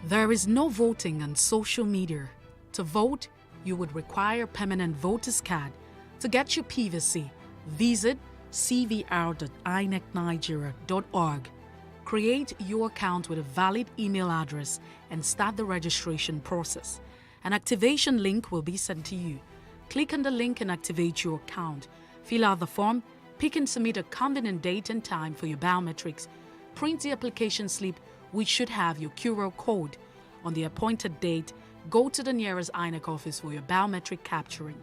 There is no voting on social media. To vote, you would require a permanent voter's card. To get your PVC, visit cvr.inecnigeria.org. Create your account with a valid email address and start the registration process. An activation link will be sent to you. Click on the link and activate your account. Fill out the form, pick and submit a convenient date and time for your biometrics. Print the application slip, which should have your QR code. On the appointed date, go to the nearest INEC office for your biometric capturing.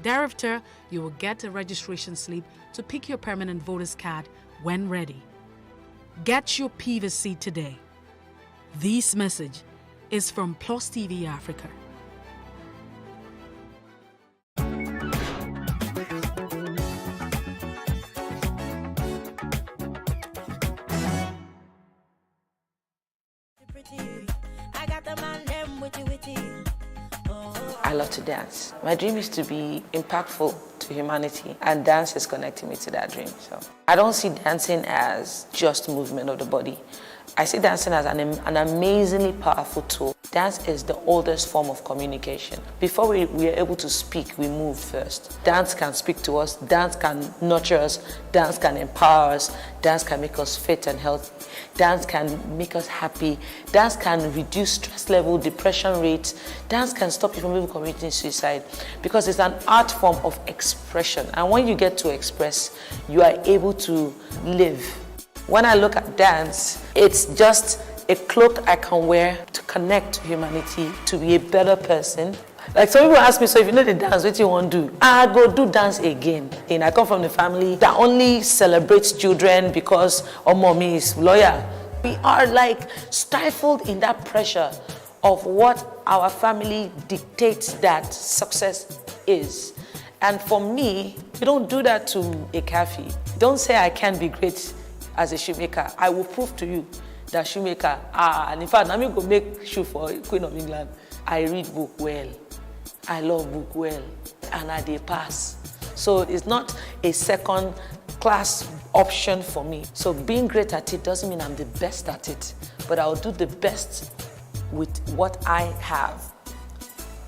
Thereafter, you will get a registration slip to pick your permanent voter's card when ready. Get your PVC today. This message is from PlusTvAfrica. I love to dance. My dream is to be impactful to humanity, and dance is connecting me to that dream. So I don't see dancing as just movement of the body. I see dancing as an amazingly powerful tool. Dance is the oldest form of communication. Before we are able to speak, we move first. Dance can speak to us, dance can nurture us, dance can empower us, dance can make us fit and healthy, dance can make us happy, dance can reduce stress level, depression rates, dance can stop you from even committing suicide because it's an art form of expression. And when you get to express, you are able to live. When I look at dance, it's just a cloak I can wear to connect to humanity, to be a better person. Like some people ask me, so if you know the dance, what do you want to do? I go do dance again. And I come from the family that only celebrates children because mommy is lawyer. We are like stifled in that pressure of what our family dictates that success is. And for me, you don't do that to a cafe. Don't say I can't be great as a shoemaker. I will prove to you that shoemaker, and in fact, I'm going to make shoe for Queen of England. I read book well. I love book well. And I dey pass. So it's not a second class option for me. So being great at it doesn't mean I'm the best at it, but I'll do the best with what I have,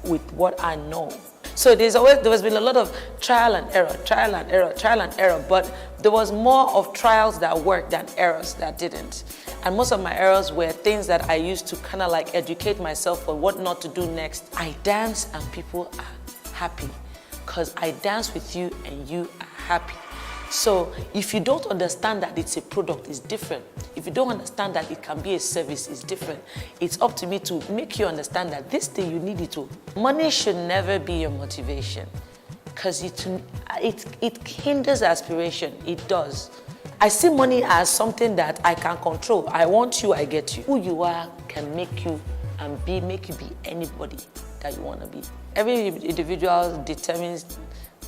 with what I know. So there has been a lot of trial and error, but there was more of trials that worked than errors that didn't. And most of my errors were things that I used to kind of like educate myself on what not to do next. I dance and people are happy because I dance with you and you are happy. So if you don't understand that it's a product, it's different. If you don't understand that it can be a service, it's different. It's up to me to make you understand that this thing you need it to. Money should never be your motivation because it hinders aspiration. It does. I see money as something that I can control. I want you, I get you. Who you are can make you make you be anybody that you want to be. Every individual determines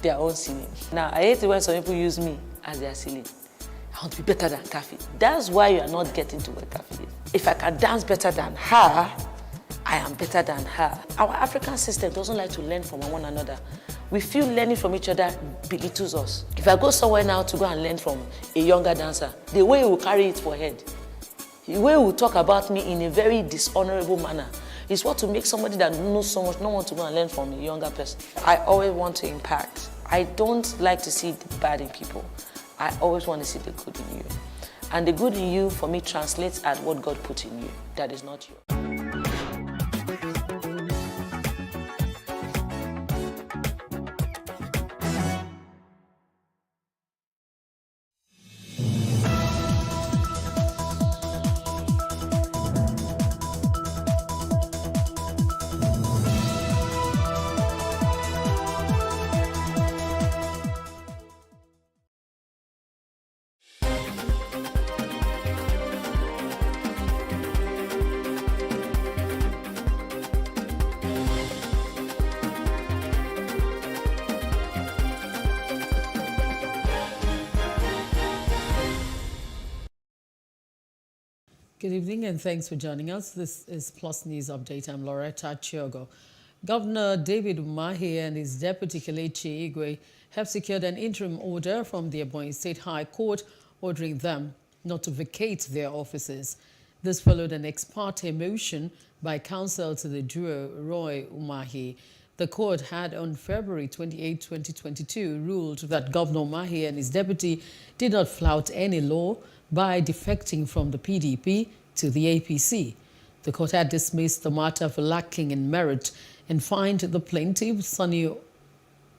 their own ceiling. Now, I hate it when some people use me as their ceiling. I want to be better than Kafi. That's why you are not getting to where Kafi is. If I can dance better than her, I am better than her. Our African system doesn't like to learn from one another. We feel learning from each other belittles us. If I go somewhere now to go and learn from a younger dancer, the way he will carry it for head, the way he will talk about me in a very dishonorable manner, is what to make somebody that knows so much not want to go and learn from a younger person. I always want to impact. I don't like to see the bad in people. I always want to see the good in you. And the good in you, for me, translates as what God put in you. That is not you. Good evening and thanks for joining us. This is Plus News Update. I'm Loretta Chiogo. Governor David Umahi and his deputy Kelechi Igwe have secured an interim order from the Ebonyi State High Court ordering them not to vacate their offices. This followed an ex parte motion by counsel to the duo Roy Umahi. The court had on February 28, 2022 ruled that Governor Umahi and his deputy did not flout any law by defecting from the PDP to the APC. The court had dismissed the matter for lacking in merit and fined the plaintiff, Sonny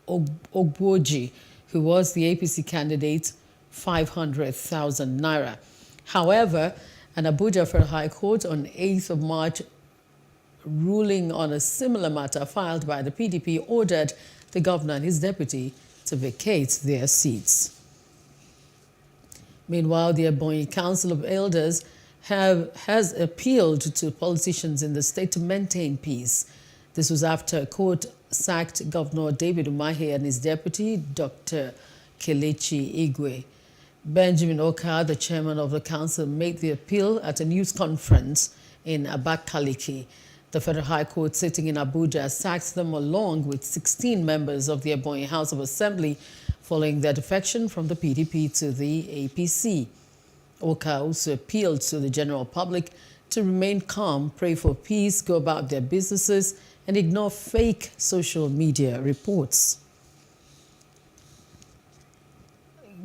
Ogboji, who was the APC candidate, 500,000 naira. However, an Abuja Federal High Court on 8th of March ruling on a similar matter filed by the PDP ordered the governor and his deputy to vacate their seats. Meanwhile, the Ebonyi Council of Elders has appealed to politicians in the state to maintain peace. This was after a court sacked Governor David Umahi and his deputy, Dr. Kelechi Igwe. Benjamin Oka, the chairman of the council, made the appeal at a news conference in Abakaliki. The Federal High Court sitting in Abuja sacked them along with 16 members of the Ebonyi House of Assembly following their defection from the PDP to the APC. Oka also appealed to the general public to remain calm, pray for peace, go about their businesses, and ignore fake social media reports.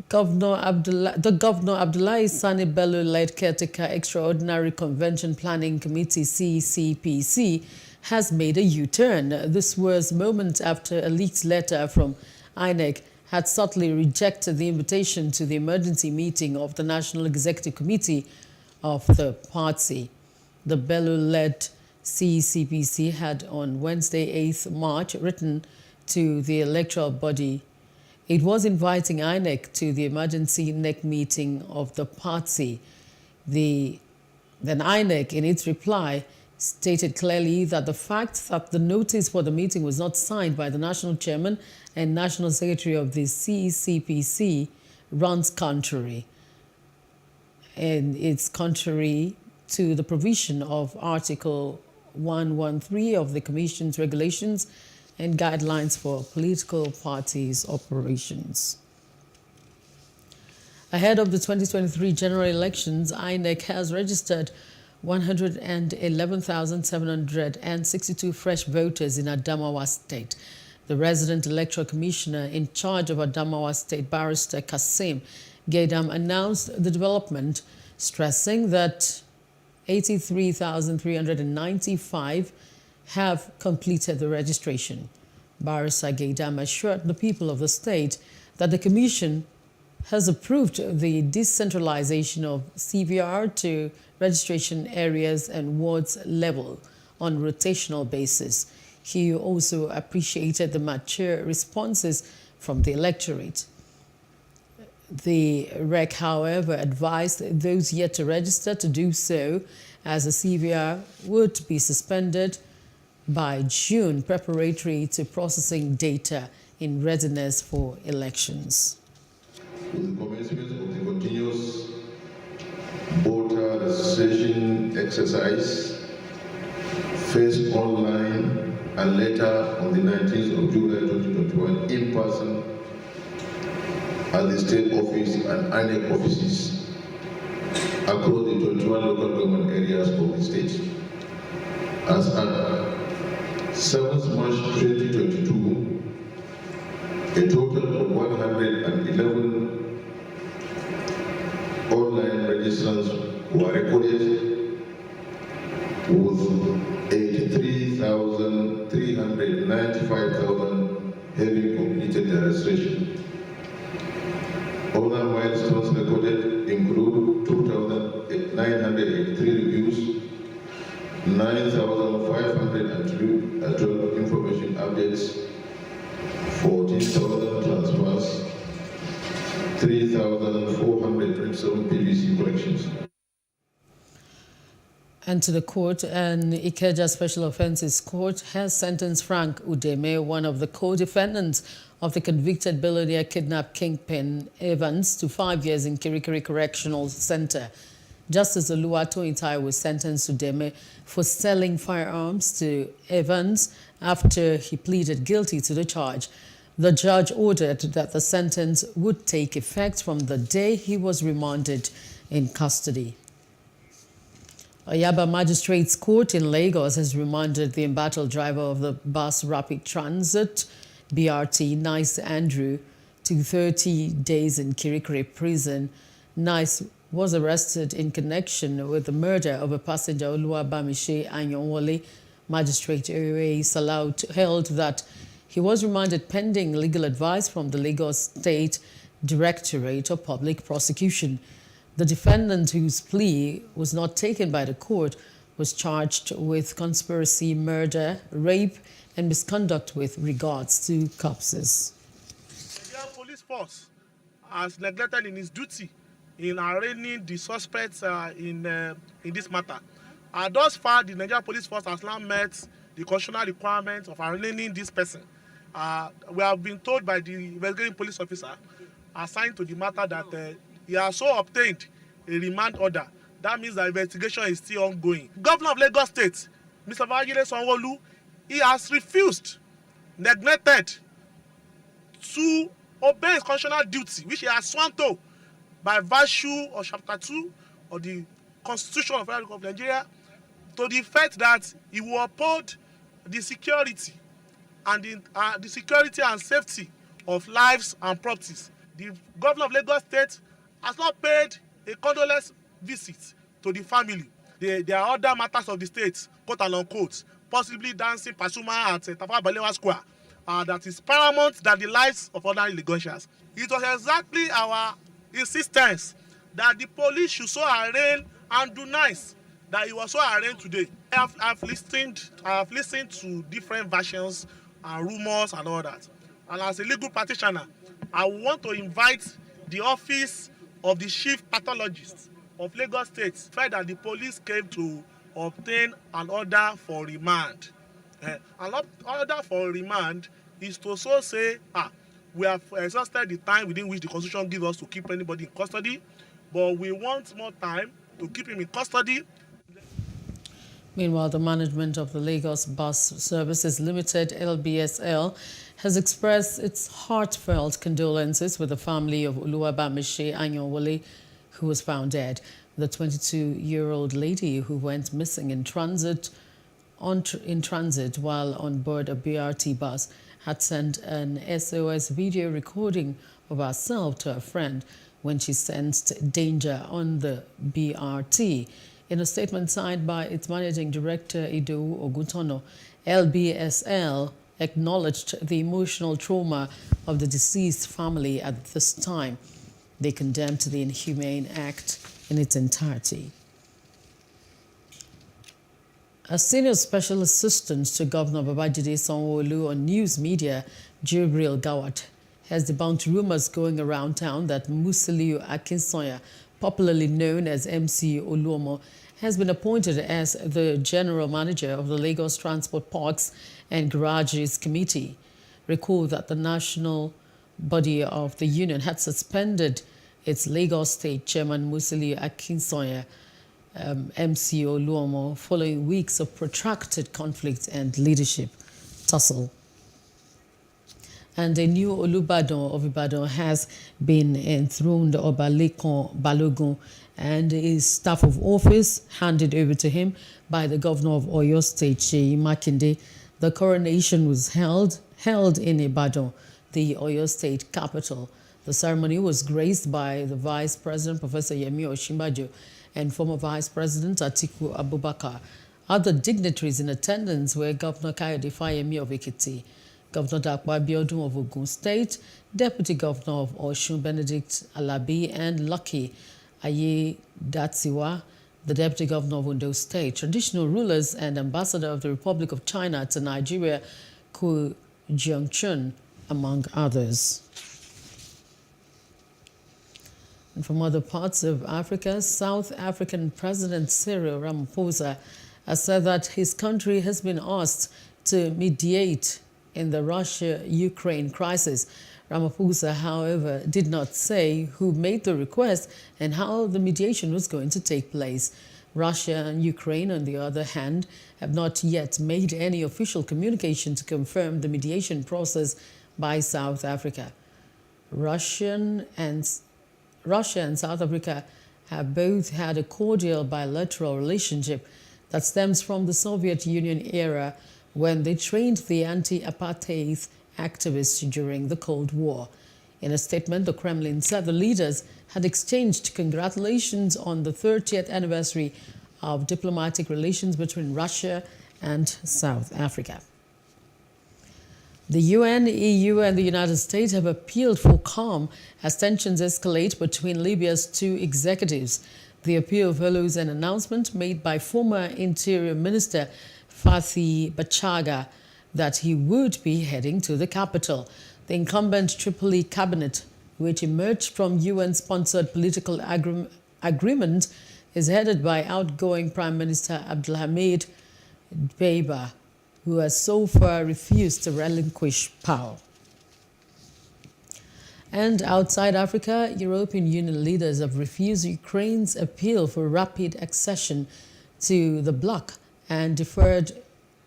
The Governor Abdullahi Sani Bello-led Caretaker Extraordinary Convention Planning Committee (CCPC) has made a U-turn. This was moments after a leaked letter from INEC had subtly rejected the invitation to the emergency meeting of the National Executive Committee of the party. The Bello-led CCPC had on Wednesday, 8th March, written to the electoral body. It was inviting INEC to the emergency NEC meeting of the party. Then INEC, in its reply, stated clearly that the fact that the notice for the meeting was not signed by the national chairman and national secretary of the CCPC runs contrary. And it's contrary to the provision of Article 113 of the Commission's regulations and guidelines for political parties' operations. Ahead of the 2023 general elections, INEC has registered 111,762 fresh voters in Adamawa State. The resident electoral commissioner in charge of Adamawa State, Barrister Kasim Gaidam, announced the development, stressing that 83,395 have completed the registration. Barrister Gaidam assured the people of the state that the Commission has approved the decentralization of CVR to registration areas and wards level on rotational basis. He also appreciated the mature responses from the electorate. The REC, however, advised those yet to register to do so, as the CVR would be suspended by June, preparatory to processing data in readiness for elections. With the commencement of the continuous voter registration exercise, first online and later on the 19th of July 2021 in person at the state office and INEC offices across the 21 local government areas of the state. As at 7th March 2022, a total of 111 online registrants were recorded, with 83,395,000 having completed their registration. Other milestones recorded include 2,983 reviews, 9,512 information updates, 14,000 transfers, 3,427 PVC corrections. And to the court, an Ikeja Special Offences Court has sentenced Frank Udeme, one of the co-defendants of the convicted billionaire kidnap kingpin Evans, to 5 years in Kirikiri Correctional Center. Justice Oluwatoyin Taiwo was sentenced to Udeme for selling firearms to Evans after he pleaded guilty to the charge. The judge ordered that the sentence would take effect from the day he was remanded in custody. Yaba Magistrates Court in Lagos has remanded the embattled driver of the bus Rapid Transit BRT, Nice Andrew, to 30 days in Kirikiri prison. Nice was arrested in connection with the murder of a passenger, Oluwabamishi Anyonwole. Magistrate A.A. Salau held that he was remanded pending legal advice from the Lagos State Directorate of Public Prosecution. The defendant, whose plea was not taken by the court, was charged with conspiracy, murder, rape, and misconduct with regards to corpses. The Nigerian police force has neglected in its duty in arraigning the suspects in this matter. Thus far, the Nigerian police force has now met the constitutional requirements of arraigning this person. We have been told by the investigating police officer assigned to the matter that he has so obtained a remand order. That means the investigation is still ongoing. Governor of Lagos State, Mr. Babajide Sanwo-Olu, he has refused, neglected to obey his constitutional duty, which he has sworn to by virtue of Chapter 2 of the Constitution of the Federal Republic of Nigeria, to the effect that he will uphold the security and the security and safety of lives and properties. The governor of Lagos State has not paid a condolence visit to the family. There are other matters of the state, quote and unquote, possibly dancing Pasuma at Tafawa Balewa Square, that is paramount than the lives of ordinary Lagosians. It was exactly our insistence that the police should so arraign and do nice that he was so arraigned today. I have listened to different versions and rumors and all that. And as a legal practitioner, I want to invite the office of the chief pathologist of Lagos State, said that the police came to obtain an order for remand. An order for remand is to so say, we have exhausted the time within which the Constitution gives us to keep anybody in custody, but we want more time to keep him in custody. Meanwhile, the management of the Lagos Bus Services Limited, LBSL, has expressed its heartfelt condolences with the family of Oluwabamishi Anyonwole, who was found dead. The 22-year-old lady who went missing in transit while on board a BRT bus had sent an SOS video recording of herself to a friend when she sensed danger on the BRT. In a statement signed by its managing director, Idowu Oguntono, LBSL acknowledged the emotional trauma of the deceased family at this time. They condemned the inhumane act in its entirety. A senior special assistant to Governor Babajide Sanwo-Olu on news media, Jibril Gawat, has debunked rumors going around town that Musiliu Akinsanya, popularly known as MC Oluomo, has been appointed as the general manager of the Lagos Transport Parks and Garages Committee. Recall that the national body of the union had suspended its Lagos State Chairman Musiliu Akinsanya, MC Oluomo, following weeks of protracted conflict and leadership tussle. And a new Olubadan of Ibadan has been enthroned, Obalekon Balogun, and his staff of office handed over to him by the governor of Oyo State, Seyi Makinde. The coronation was held in Ibadan, the Oyo State capital. The ceremony was graced by the Vice President, Professor Yemi Osinbajo, and former Vice President Atiku Abubakar. Other dignitaries in attendance were Governor Kayode Fayemi of Ekiti, Governor Dapo Abiodun of Ogun State, Deputy Governor of Osun Benedict Alabi, and Lucky Ayedatiwa, the Deputy Governor of Ondo State, traditional rulers and Ambassador of the Republic of China to Nigeria, Ku Jiangchun, among others. And from other parts of Africa, South African President Cyril Ramaphosa has said that his country has been asked to mediate in the Russia-Ukraine crisis. Ramaphosa, however, did not say who made the request and how the mediation was going to take place. Russia and Ukraine, on the other hand, have not yet made any official communication to confirm the mediation process by South Africa. Russia and South Africa have both had a cordial bilateral relationship that stems from the Soviet Union era when they trained the anti-apartheid activists during the Cold War. In a statement, the Kremlin said the leaders had exchanged congratulations on the 30th anniversary of diplomatic relations between Russia and South Africa. The UN, EU and the United States have appealed for calm as tensions escalate between Libya's two executives. The appeal follows an announcement made by former Interior Minister Fathi Bachaga that he would be heading to the capital. The incumbent Tripoli cabinet, which emerged from UN-sponsored political agreement, is headed by outgoing Prime Minister Abdulhamid Dbeibah, who has so far refused to relinquish power. And outside Africa, European Union leaders have refused Ukraine's appeal for rapid accession to the bloc and deferred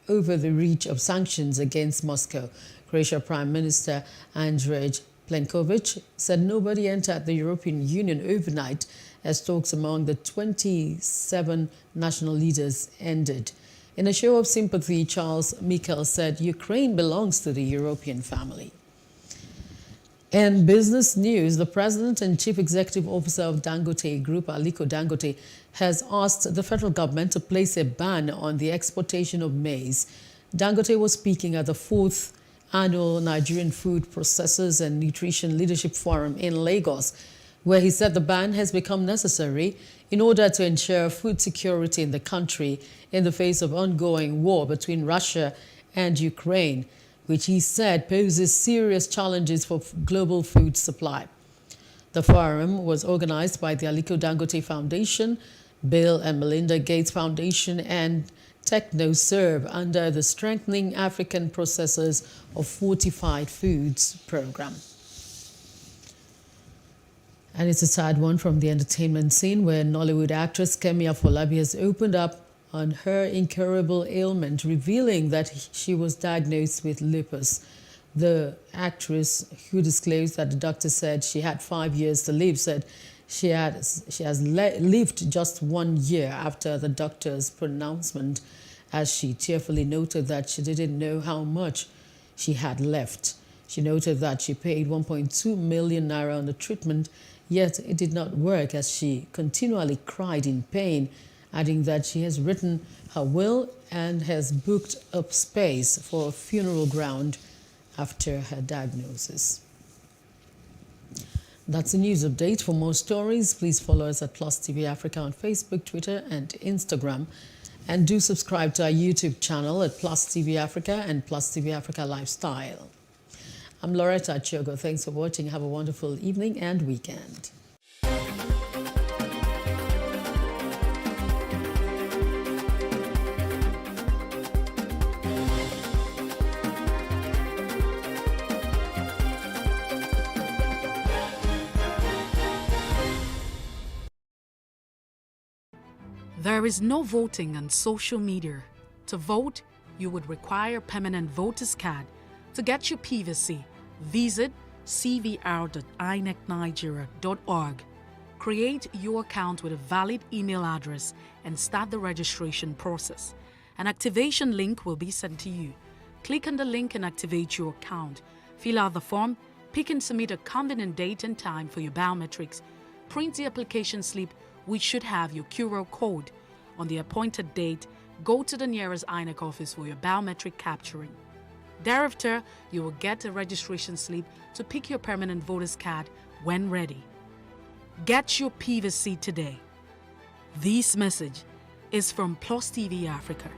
over the reach of sanctions against Moscow. Croatia Prime Minister Andrej Plenković said nobody entered the European Union overnight as talks among the 27 national leaders ended. In a show of sympathy, Charles Michel said Ukraine belongs to the European family. In business news, the President and Chief Executive Officer of Dangote Group, Aliko Dangote, has asked the federal government to place a ban on the exportation of maize. Dangote was speaking at the 4th annual Nigerian Food Processors and Nutrition Leadership Forum in Lagos, where he said the ban has become necessary in order to ensure food security in the country in the face of ongoing war between Russia and Ukraine, which he said poses serious challenges for global food supply. The forum was organized by the Aliko Dangote Foundation, Bill and Melinda Gates Foundation, and TechnoServe under the Strengthening African Processors of Fortified Foods program. And it's a sad one from the entertainment scene where Nollywood actress Kemi Afolabi has opened up on her incurable ailment, revealing that she was diagnosed with lupus. The actress, who disclosed that the doctor said she had 5 years to live, said she has lived just 1 year after the doctor's pronouncement, as she tearfully noted that she didn't know how much she had left. She noted that she paid 1.2 million naira on the treatment, yet it did not work as she continually cried in pain, adding that she has written her will and has booked up space for a funeral ground after her diagnosis. That's the news update. For more stories, please follow us at PlusTvAfrica on Facebook, Twitter, and Instagram. And do subscribe to our YouTube channel at PlusTvAfrica and PlusTvAfrica Lifestyle. I'm Loretta Chiogo. Thanks for watching. Have a wonderful evening and weekend. There is no voting on social media. To vote, you would require permanent voter's card. To get your PVC, visit cvr.inecnigeria.org. Create your account with a valid email address and start the registration process. An activation link will be sent to you. Click on the link and activate your account. Fill out the form, pick and submit a convenient date and time for your biometrics. Print the application slip, which should have your QR code. On the appointed date, go to the nearest INEC office for your biometric capturing. Thereafter, you will get a registration slip to pick your permanent voter's card when ready. Get your PVC today. This message is from PlusTvAfrica.